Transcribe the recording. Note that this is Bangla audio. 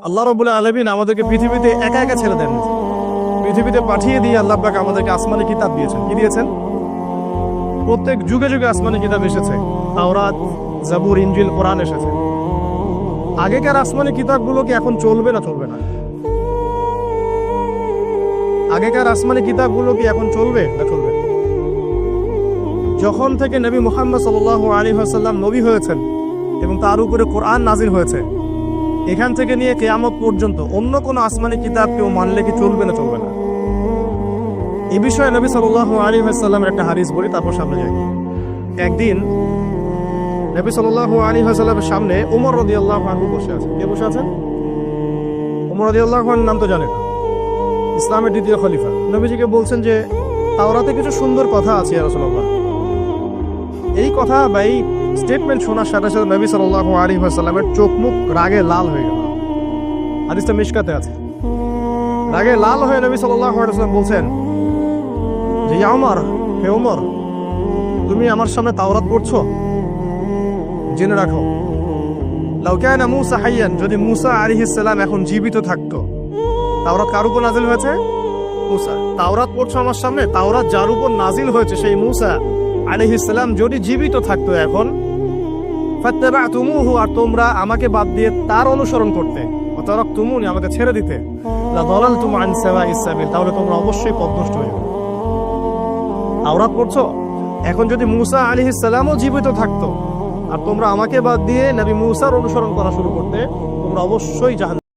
আল্লাহ রাব্বুল আলামিন আমাদেরকে পৃথিবীতে একা একা ছেড়ে দেন। পৃথিবীতে পাঠিয়ে দিয়ে আল্লাহ পাক আমাদেরকে আসমানি কিতাব দিয়েছেন। কি দিয়েছেন? প্রত্যেক যুগে যুগে আসমানি কিতাব এসেছে। তাওরাত, জাবুর, ইনজিল, কোরআন এসেছে। আগেকার আসমানি কিতাবগুলো কি এখন চলবে না চলবে না? আগেকার আসমানি কিতাবগুলো কি এখন চলবে না চলবে? যখন থেকে নবী মুহাম্মদ সাল্লাল্লাহু আলাইহি ওয়াসাল্লাম নবী হয়েছেন এবং তার উপরে কোরআন নাজিল হয়েছে, এখান থেকে নিয়ে কিয়ামত পর্যন্ত অন্য কোনো আসমানি কিতাব কেউ মানলে কি চলবে না চলবে না? এই বিষয়ে নবী সাল্লাল্লাহু আলাইহি ওয়াসাল্লামের একটা হাদিস বলি, তারপর সামনে যাই। একদিন নবী সাল্লাল্লাহু আলাইহি ওয়াসাল্লামের সামনে ওমর রাদিয়াল্লাহু আনহু বসে আছেন। কে বসে আছেন? ওমর রাদিয়াল্লাহু আনহুর নাম তো জানেন, ইসলামের দ্বিতীয় খলিফা। নবীজিকে বলছেন যে তাওরাতে কিছু সুন্দর কথা আছে ইয়া রাসূলুল্লাহ। এই কথা বা এই স্টেটমেন্ট শোনার সাথে সাথে নবী সাল্লাল্লাহু আলাইহি ওয়াসাল্লামের চোখ মুখ রাগে লাল হয়ে গেল। হাদিসটা মিশকাতে আছে। রাগে লাল হয়ে নবী সাল্লাল্লাহু আলাইহি ওয়াসাল্লাম বলছেন যে ইয়া ওমর, হে ওমর, তুমি আমার সামনে তাওরাত পড়ছো? জেনে রাখো, লাউ কানা মূসা হাইয়ান, যদি মূসা আলাইহিস সালাম এখন জীবিত থাকতো। তাওরাত কার উপর নাজিল হয়েছে? মূসা। তাওরাত পড়ছো আমার সামনে, তাওরাত যার উপর নাজিল হয়েছে সেই মূসা আলাইহিস সালাম যদি জীবিত থাকতো এখন, ফাত্তাবাতুমুহু, আর তোমরা আমাকে বাদ দিয়ে তার অনুসরণ করতে, ওয়াতারাকতুমুনি, আমাকে ছেড়ে দিতে, লা দালালতুম আন সাওয়াইস সাবিল, তাহলে তোমরা অবশ্যই পথভ্রষ্ট হয়ে যাবে। তাওরাত পড়ছো, এখন যদি মূসা আলাইহিস সালামও জীবিত থাকতো আর তোমরা আমাকে বাদ দিয়ে নবী মূসার অনুসরণ করা শুরু করতে, তোমরা অবশ্যই জাহান্নামে